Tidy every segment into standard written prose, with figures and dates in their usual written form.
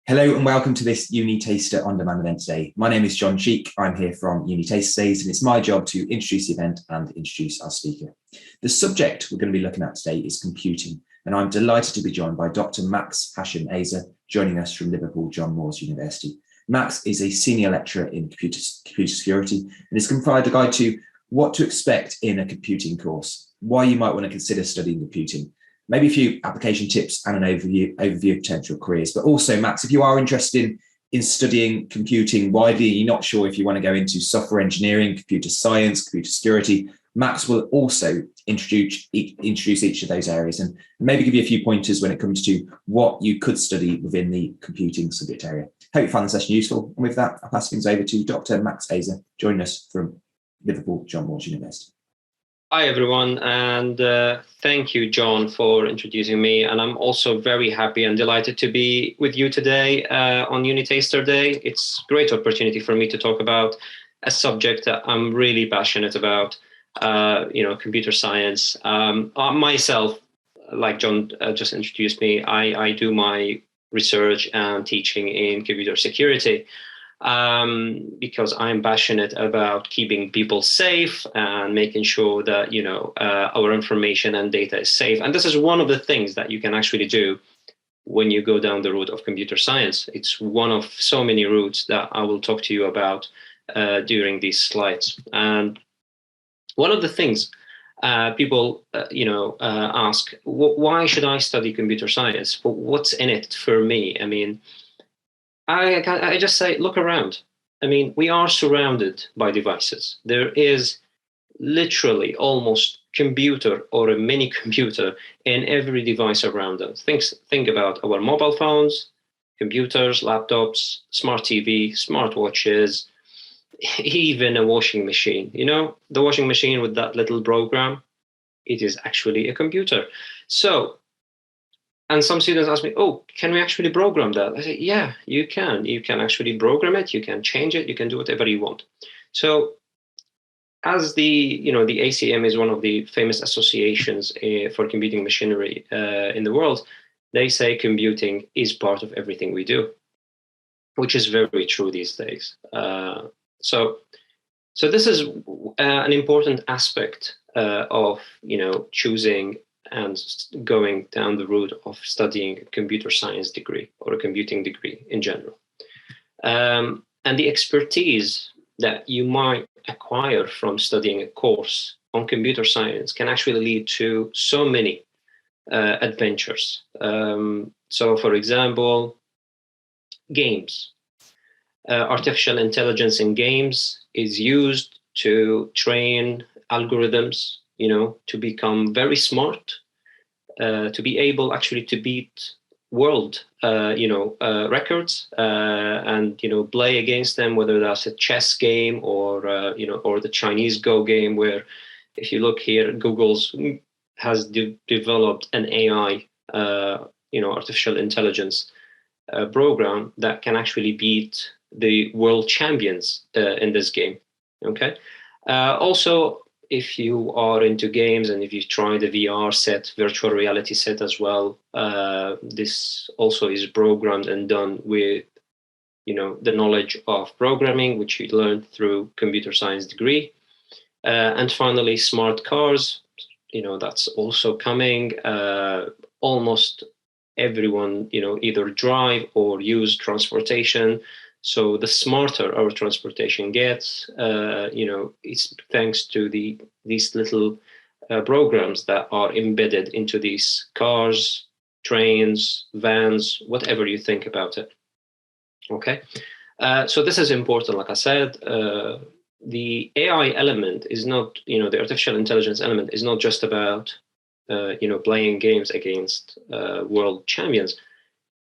Hello and welcome to this UniTaster On Demand event today. My name is John Cheek. I'm here from UniTasterDays and it's my job to introduce the event and introduce our speaker. The subject we're going to be looking at today is computing, and I'm delighted to be joined by Dr. Hashem Eiza, joining us from Liverpool John Moores University. Max is a senior lecturer in computer security and has compiled a guide to what to expect in a computing course, why you might want to consider studying computing, maybe a few application tips and an overview of potential careers. But also, Max, if you are interested in studying computing widely, you're not sure if you want to go into software engineering, computer science, computer security, Max will also introduce each of those areas and maybe give you a few pointers when it comes to what you could study within the computing subject area. Hope you found the session useful. And with that, I'll pass things over to Dr. Max Eiza, joining us from Liverpool John Moores University. Hi, everyone, and thank you, John, for introducing me. And I'm also very happy and delighted to be with you today on UniTaster Day. It's a great opportunity for me to talk about a subject that I'm really passionate about, computer science. Myself, like John just introduced me, I do my research and teaching in computer security. Because I'm passionate about keeping people safe and making sure that, our information and data is safe. And this is one of the things that you can actually do when you go down the route of computer science. It's one of so many routes that I will talk to you about during these slides. And one of the things people, ask, why should I study computer science? What's in it for me? I mean, I just say, look around. I mean, we are surrounded by devices. There is literally almost computer or a mini computer in every device around us. Think about our mobile phones, computers, laptops, smart TV, smartwatches, even a washing machine. The washing machine with that little program, it is actually a computer. And some students ask me, can we actually program that? I say, yeah, you can. You can actually program it. You can change it. You can do whatever you want. So as the ACM is one of the famous associations for computing machinery in the world, they say computing is part of everything we do, which is very true these days. So this is an important aspect of, choosing and going down the route of studying a computer science degree or a computing degree in general. And the expertise that you might acquire from studying a course on computer science can actually lead to so many adventures. So, for example, games. Artificial intelligence in games is used to train algorithms, to become very smart, to be able actually to beat world, records, and, play against them, whether that's a chess game or the Chinese Go game, where if you look here, Google's has developed an AI, artificial intelligence program that can actually beat the world champions in this game. Okay. Also, if you are into games and if you try the VR set, virtual reality set as well, this also is programmed and done with, the knowledge of programming, which you learn through computer science degree. And finally, smart cars, that's also coming. Almost everyone, either drive or use transportation. So the smarter our transportation gets, it's thanks to these little programs that are embedded into these cars, trains, vans, whatever you think about it. Okay, so this is important. Like I said, the AI element is not, the artificial intelligence element is not just about, playing games against world champions.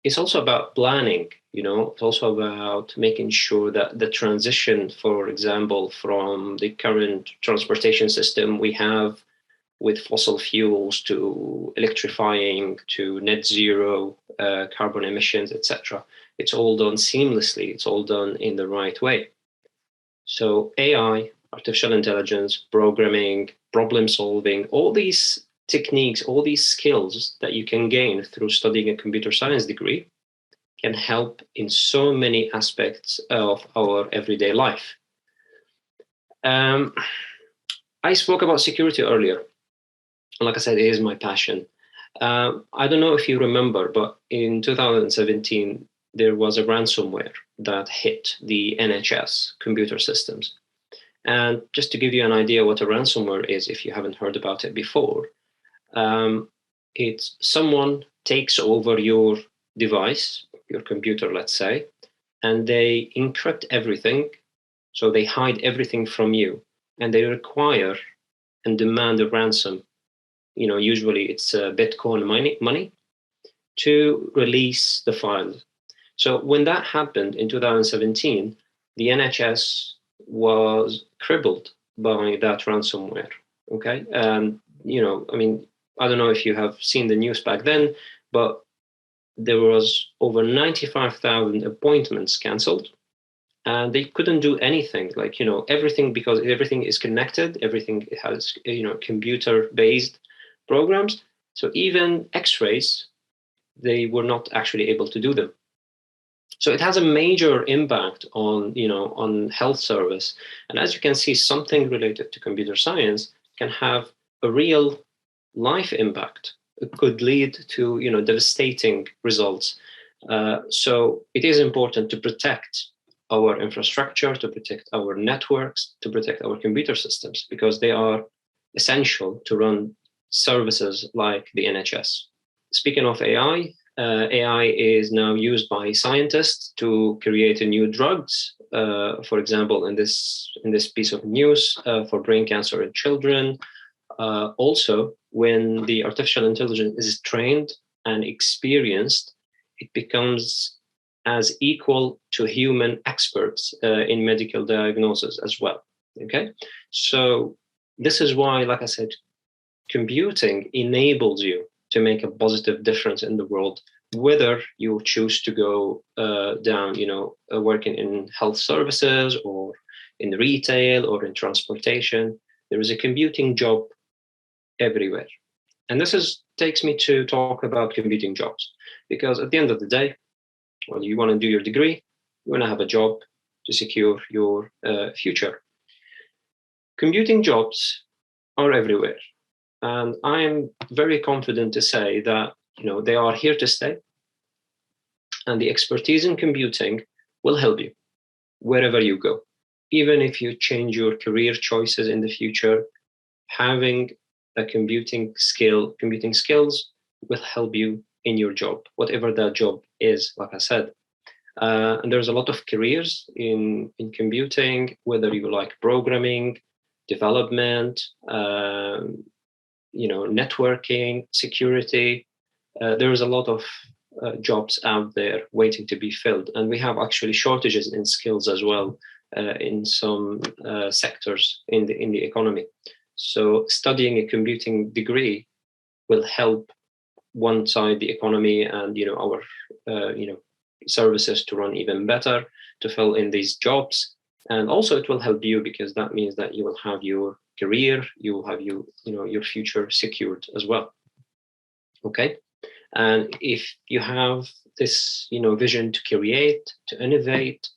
It's also about planning, it's also about making sure that the transition, for example, from the current transportation system we have with fossil fuels to electrifying to net zero carbon emissions, etc. It's all done seamlessly. It's all done in the right way. So AI, artificial intelligence, programming, problem solving, all these techniques, all these skills that you can gain through studying a computer science degree can help in so many aspects of our everyday life. I spoke about security earlier. Like I said, it is my passion. I don't know if you remember, but in 2017, there was a ransomware that hit the NHS computer systems. And just to give you an idea what a ransomware is, if you haven't heard about it before, it's someone takes over your device, your computer, let's say, and they encrypt everything. So they hide everything from you, and they require and demand a ransom. Usually it's Bitcoin money to release the files. So when that happened in 2017, the NHS was crippled by that ransomware. Okay, I don't know if you have seen the news back then, but there was over 95,000 appointments cancelled, and they couldn't do anything. Everything, because everything is connected, everything has computer-based programs. So even X-rays, they were not actually able to do them. So it has a major impact on health service. And as you can see, something related to computer science can have a real life impact. It could lead to devastating results. So it is important to protect our infrastructure, to protect our networks, to protect our computer systems, because they are essential to run services like the NHS. Speaking of AI, AI is now used by scientists to create new drugs. For example, in this piece of news, for brain cancer in children. Also, when the artificial intelligence is trained and experienced, it becomes as equal to human experts in medical diagnosis as well. Okay, so this is why, like I said, computing enables you to make a positive difference in the world, whether you choose to go down, working in health services or in retail or in transportation. There is a computing job everywhere. And this takes me to talk about computing jobs, because at the end of the day, when you want to do your degree, you want to have a job to secure your future. Computing jobs are everywhere. And I'm very confident to say that they are here to stay. And the expertise in computing will help you wherever you go. Even if you change your career choices in the future, having a computing skills will help you in your job, whatever that job is, like I said. And there's a lot of careers in computing, whether you like programming, development, networking, security. There's a lot of jobs out there waiting to be filled, and we have actually shortages in skills as well in some sectors in the economy. So studying a computing degree will help one side, the economy, and our services to run even better, to fill in these jobs. And also it will help you, because that means that you will have your career, you will have your future secured as well. Okay, and if you have this vision to create, to innovate,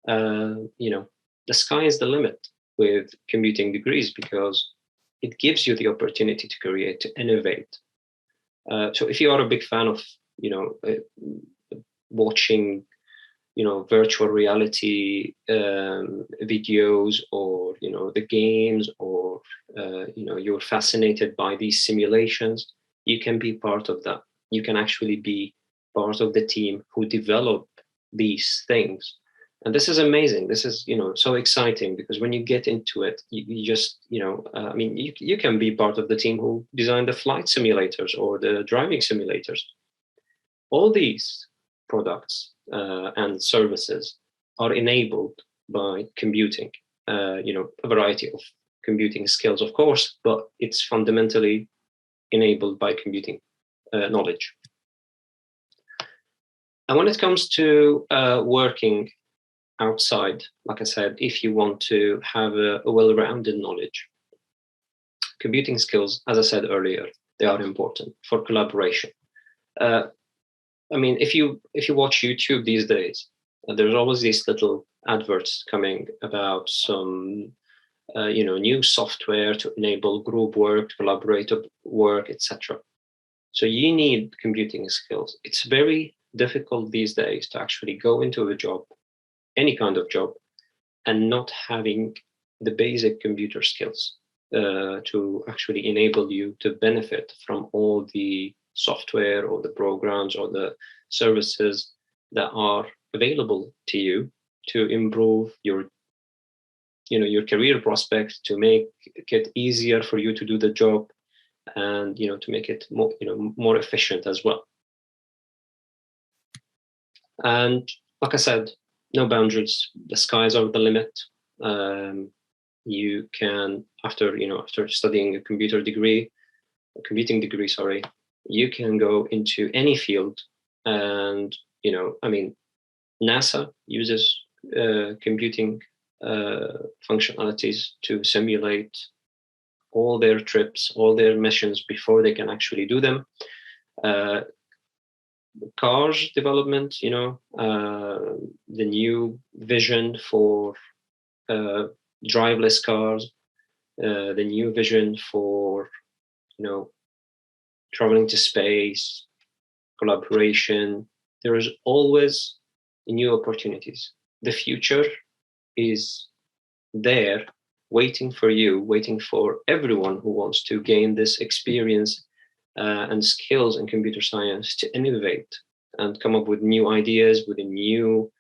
the sky is the limit with computing degrees, because it gives you the opportunity to create, to innovate. So if you are a big fan of watching virtual reality videos, or the games, or you're fascinated by these simulations, you can be part of that. You can actually be part of the team who develop these things. And this is amazing. This is so exciting, because when you get into it, you just you can be part of the team who designed the flight simulators or the driving simulators. All these products and services are enabled by computing. A variety of computing skills, of course, but it's fundamentally enabled by computing knowledge. And when it comes to working outside, like I said, if you want to have a well-rounded knowledge, computing skills, as I said earlier, they are important for collaboration. I mean, if you watch YouTube these days, there's always these little adverts coming about some new software to enable group work, collaborative work, etc. So you need computing skills. It's very difficult these days to actually go into a job, any kind of job, and not having the basic computer skills to actually enable you to benefit from all the software or the programs or the services that are available to you to improve your career prospects, to make it easier for you to do the job, and to make it more efficient as well. And like I said, no boundaries. The skies are the limit. You can, after studying a computing degree, you can go into any field. And NASA uses computing functionalities to simulate all their trips, all their missions before they can actually do them. Cars development, the new vision for driverless cars, the new vision for traveling to space, collaboration. There is always new opportunities. The future is there, waiting for you, waiting for everyone who wants to gain this experience and skills in computer science to innovate and come up with new ideas, with new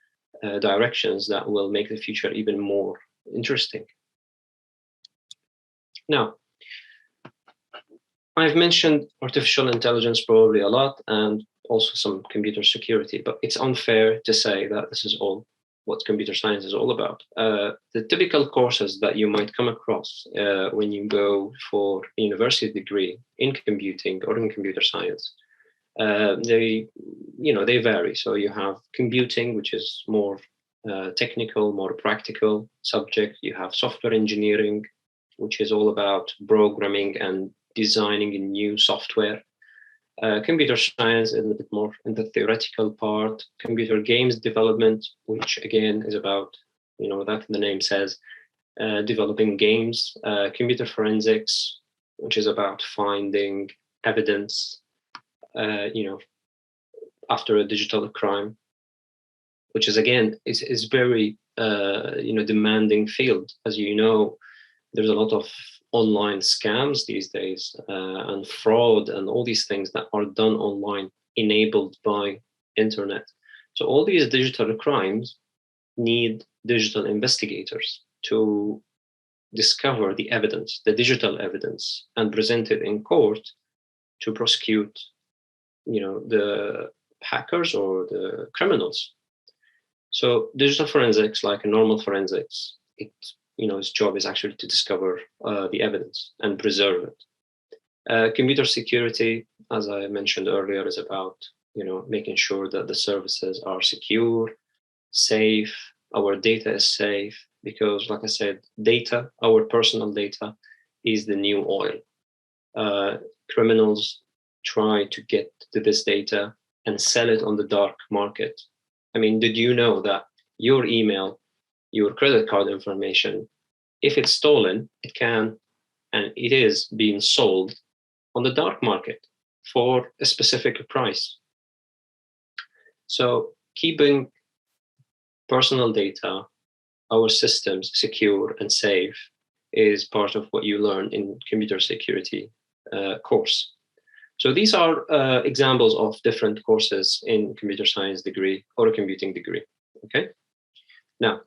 directions that will make the future even more interesting. Now, I've mentioned artificial intelligence probably a lot, and also some computer security, but it's unfair to say that this is all what computer science is all about. The typical courses that you might come across when you go for a university degree in computing or in computer science, they vary. So you have computing, which is more technical, more practical subject. You have software engineering, which is all about programming and designing a new software. Computer science is a little bit more in the theoretical part. Computer games development, which again is about, that the name says, developing games. Computer forensics, which is about finding evidence, after a digital crime, which is again is very demanding field. As you know, there's a lot of online scams these days and fraud and all these things that are done online, enabled by internet. So all these digital crimes need digital investigators to discover the evidence, the digital evidence, and present it in court to prosecute, the hackers or the criminals. So digital forensics, like a normal forensics, its job is actually to discover the evidence and preserve it. Computer security, as I mentioned earlier, is about making sure that the services are secure, safe, our data is safe, because like I said, data, our personal data, is the new oil. Criminals try to get to this data and sell it on the dark market. I mean, did you know that your email, your credit card information, if it's stolen, it can and it is being sold on the dark market for a specific price. So keeping personal data, our systems secure and safe is part of what you learn in computer security course. So these are examples of different courses in computer science degree or a computing degree. Okay. Now,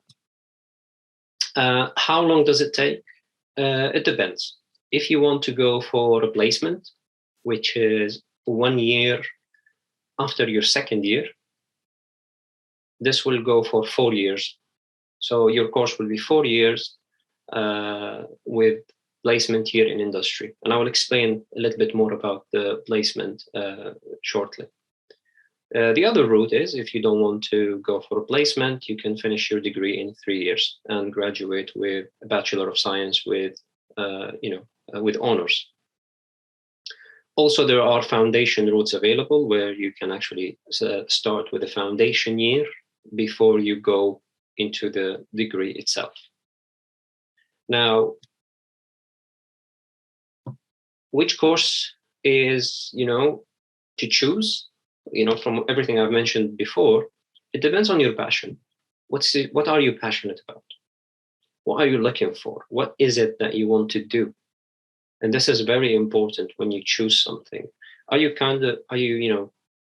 how long does it take? It depends. If you want to go for a placement, which is 1 year after your second year, this will go for 4 years. So your course will be 4 years with placement here in industry. And I will explain a little bit more about the placement shortly. The other route is, if you don't want to go for a placement, you can finish your degree in 3 years and graduate with a Bachelor of Science with honors. Also, there are foundation routes available where you can actually start with a foundation year before you go into the degree itself. Now, which course is, to choose? From everything I've mentioned before, it depends on your passion. What are you passionate about? What are you looking for? What is it that you want to do? And this is very important when you choose something. Are you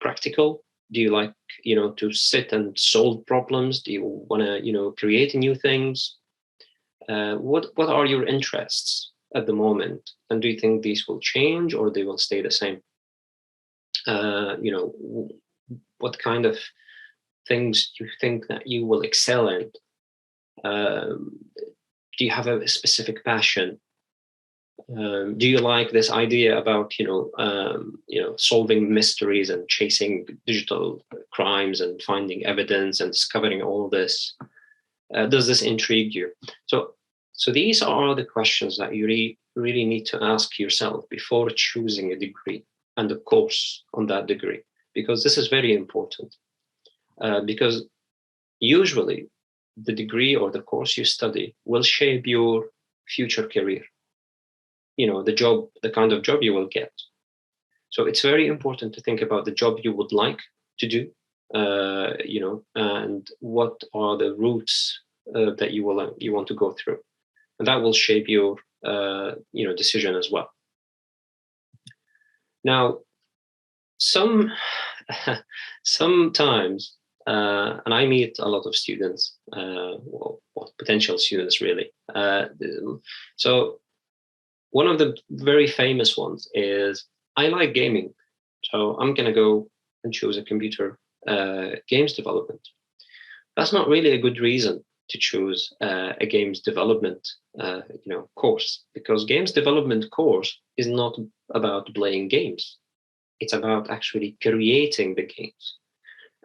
practical? Do you like, to sit and solve problems? Do you want to, create new things? What are your interests at the moment? And do you think these will change or they will stay the same? What kind of things do you think that you will excel in? Do you have a specific passion? Do you like this idea about solving mysteries and chasing digital crimes and finding evidence and discovering all this? Does this intrigue you? So these are the questions that you really need to ask yourself before choosing a degree and a course on that degree, because this is very important. Because usually the degree or the course you study will shape your future career. The kind of job you will get. So it's very important to think about the job you would like to do, and what are the routes that you want to go through, and that will shape your decision as well. Now, sometimes, and I meet a lot of students, potential students really. So one of the very famous ones is, I like gaming, so I'm going to go and choose a computer games development. That's not really a good reason to choose a games development course, because games development course is not about playing games. It's about actually creating the games.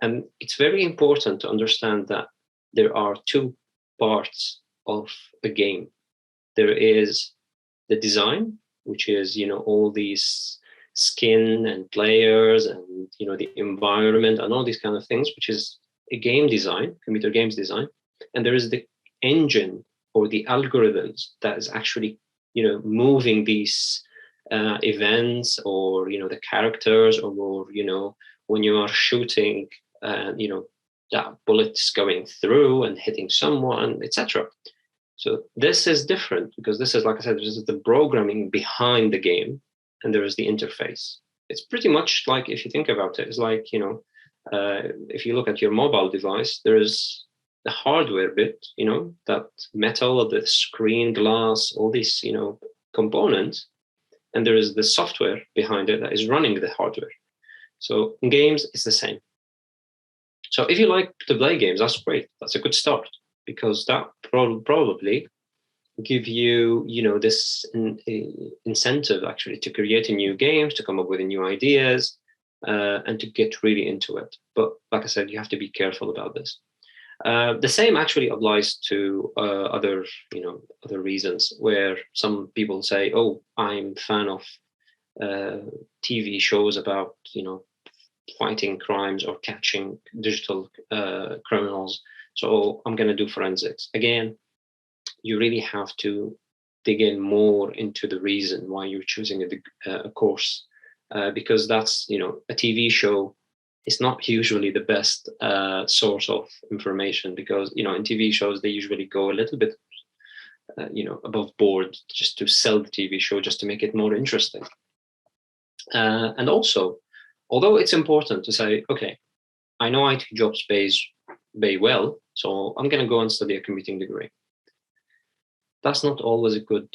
And it's very important to understand that there are two parts of a game. There is the design, which is, all these skin and players and, the environment and all these kind of things, which is a game design, computer games design. And there is the engine or the algorithms that is actually, moving these events or, the characters, or, when you are shooting, that bullets going through and hitting someone, etc. So this is different, because this is, like I said, this is the programming behind the game, and there is the interface. It's pretty much like, if you think about it, it's like, if you look at your mobile device, there is the hardware bit, that metal, the screen, glass, all these, components, and there is the software behind it that is running the hardware. So in games, it's the same. So if you like to play games, that's great. That's a good start, because that probably give you, this incentive actually to create new games, to come up with new ideas, and to get really into it. But like I said, you have to be careful about this. The same actually applies to other reasons, where some people say, "Oh, I'm a fan of TV shows about, fighting crimes or catching digital criminals. So I'm going to do forensics." Again, you really have to dig in more into the reason why you're choosing a course, because that's, a TV show is not usually the best source of information, because, in TV shows, they usually go a little bit, above board, just to sell the TV show, just to make it more interesting. And also, although it's important to say, okay, I know IT jobs pay well, so I'm going to go and study a computing degree. That's not always a good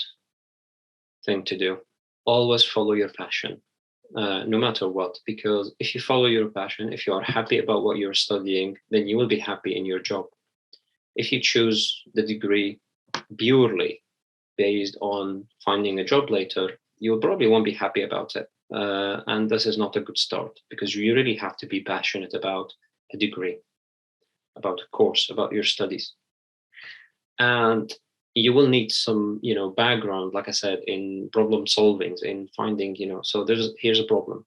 thing to do. Always follow your passion, no matter what, because if you follow your passion, if you are happy about what you're studying, then you will be happy in your job. If you choose the degree purely based on finding a job later, you probably won't be happy about it. And this is not a good start, because you really have to be passionate about a degree, about a course, about your studies. And you will need some, background, like I said, in problem solving, in finding, so here's a problem.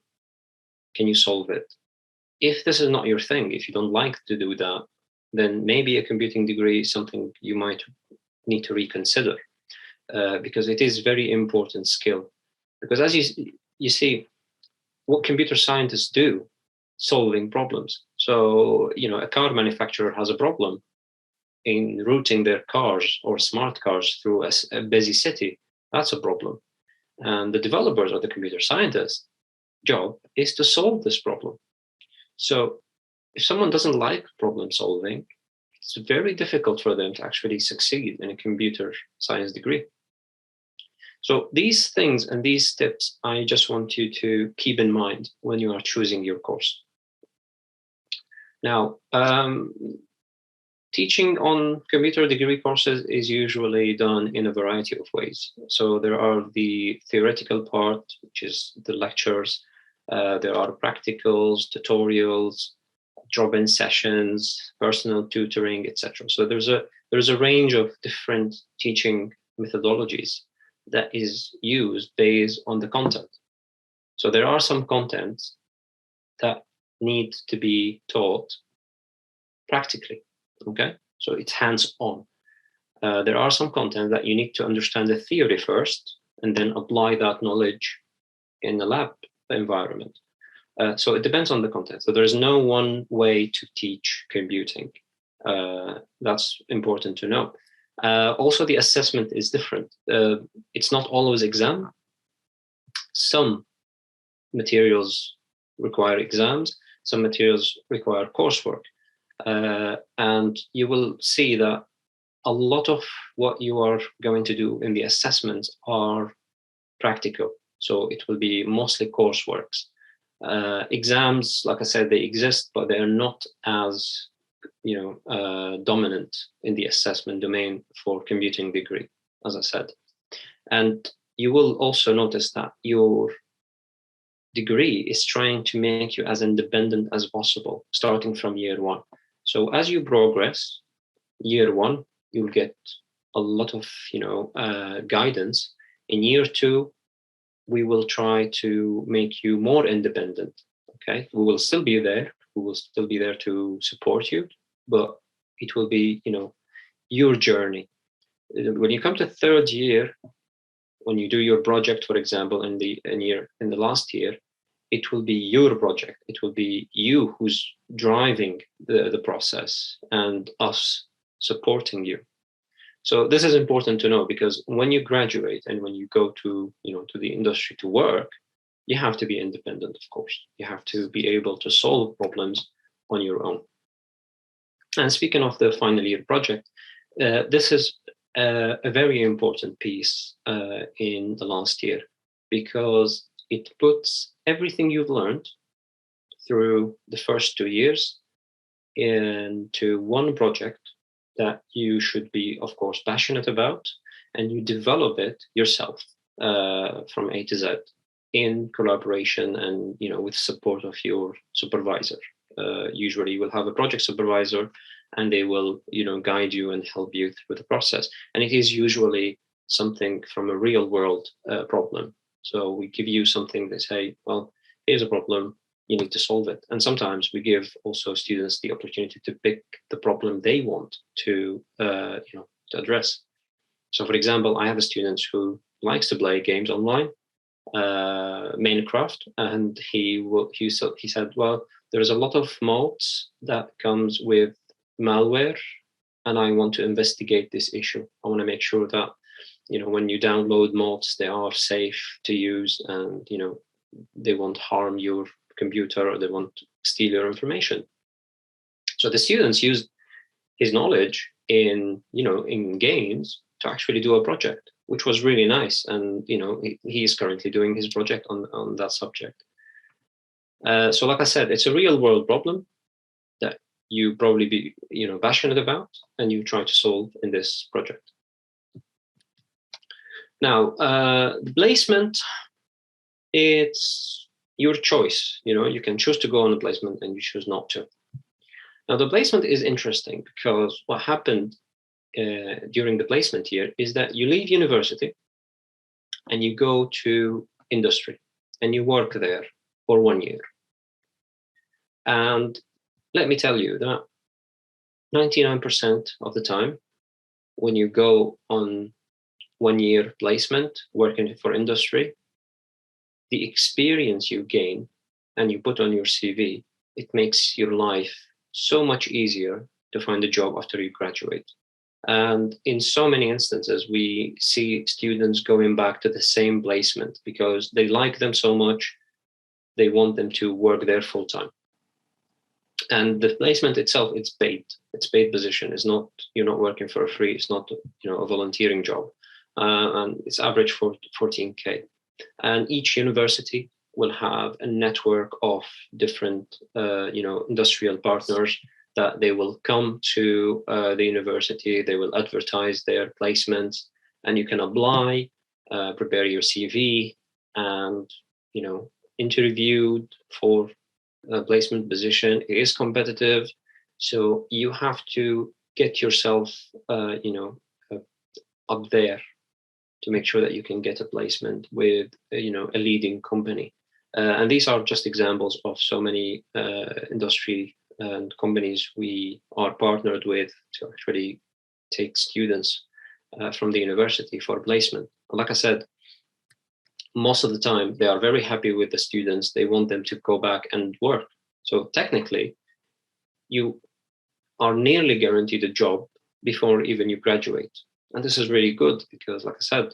Can you solve it? If this is not your thing, if you don't like to do that, then maybe a computing degree is something you might need to reconsider, because it is very important skill. Because as you see, what computer scientists do, solving problems. So, a car manufacturer has a problem in routing their cars or smart cars through a busy city. That's a problem. And the developers or the computer scientists' job is to solve this problem. So if someone doesn't like problem solving, it's very difficult for them to actually succeed in a computer science degree. So these things and these tips, I just want you to keep in mind when you are choosing your course. Now, teaching on computer degree courses is usually done in a variety of ways. So there are the theoretical part, which is the lectures. There are practicals, tutorials, drop-in sessions, personal tutoring, etc. So there's a range of different teaching methodologies that is used based on the content. So there are some contents that need to be taught practically. Okay, so it's hands-on. There are some content that you need to understand the theory first and then apply that knowledge in a lab environment. So it depends on the content. So there's no one way to teach computing. That's important to know. Also, the assessment is different. It's not always exam. Some materials require exams. Some materials require coursework. And you will see that a lot of what you are going to do in the assessments are practical. So it will be mostly courseworks. Exams, like I said, they exist, but they are not as dominant in the assessment domain for computing degree, as I said. And you will also notice that your degree is trying to make you as independent as possible, starting from year one. So as you progress, year one, you'll get a lot of guidance. In year two, we will try to make you more independent. Okay, we will still be there. We will still be there to support you, but it will be your journey. When you come to third year, when you do your project, for example, in the last year, it will be your project. It will be you who's driving the process and us supporting you. So this is important to know, because when you graduate and when you go to the industry to work, you have to be independent, of course. You have to be able to solve problems on your own. And speaking of the final year project, this is a very important piece in the last year, because it puts everything you've learned through the first 2 years into one project that you should be, of course, passionate about, and you develop it yourself from A to Z in collaboration and with support of your supervisor. Usually you will have a project supervisor, and they will guide you and help you through the process. And it is usually something from a real world problem. So we give you something, they say, well, here's a problem, you need to solve it. And sometimes we give also students the opportunity to pick the problem they want to to address. So for example, I have a student who likes to play games online, Minecraft, and he said, well, there's a lot of mods that comes with malware, and I want to investigate this issue. I want to make sure that when you download mods, they are safe to use, and they won't harm your computer, or they won't steal your information. So the students use his knowledge in games to actually do a project, which was really nice. And he is currently doing his project on that subject. So like I said, it's a real world problem that you probably be passionate about, and you try to solve in this project. Now, the placement, it's your choice. You can choose to go on a placement, and you choose not to. Now, the placement is interesting because what happened during the placement year is that you leave university and you go to industry and you work there for 1 year. And let me tell you that 99% of the time, when you go on 1 year placement working for industry, the experience you gain and you put on your CV, it makes your life so much easier to find a job after you graduate. And in so many instances, we see students going back to the same placement because they like them so much, they want them to work there full time. And the placement itself, it's paid position. It's not, you're not working for free. It's not, a volunteering job. And it's average for 14K. And each university will have a network of different, industrial partners that they will come to the university. They will advertise their placements, and you can apply, prepare your CV, and interviewed for a placement position. It is competitive, so you have to get yourself, up there to make sure that you can get a placement with, a leading company. And these are just examples of so many industry and companies we are partnered with to actually take students from the university for placement. And like I said, most of the time they are very happy with the students. They want them to go back and work. So technically, you are nearly guaranteed a job before even you graduate. And this is really good because, like I said,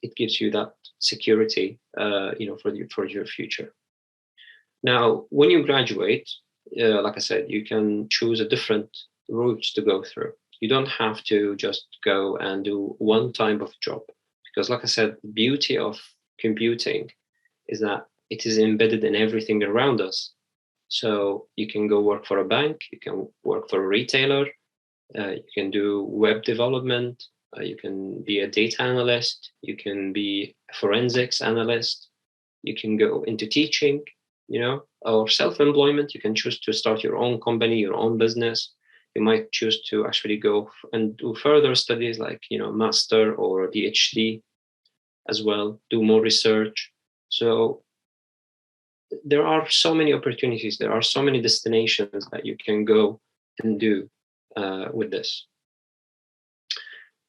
it gives you that security, for your future. Now, when you graduate, like I said, you can choose a different route to go through. You don't have to just go and do one type of job because, like I said, the beauty of computing is that it is embedded in everything around us. So you can go work for a bank, you can work for a retailer, you can do web development, you can be a data analyst, you can be a forensics analyst, you can go into teaching, or self-employment. You can choose to start your own company, your own business. You might choose to actually go and do further studies like, master or PhD as well, do more research. So there are so many opportunities. There are so many destinations that you can go and do with this.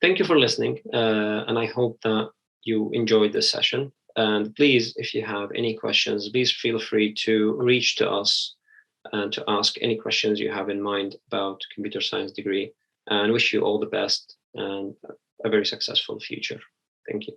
Thank you for listening. And I hope that you enjoyed this session. And please, if you have any questions, please feel free to reach to us and to ask any questions you have in mind about computer science degree, and wish you all the best and a very successful future. Thank you.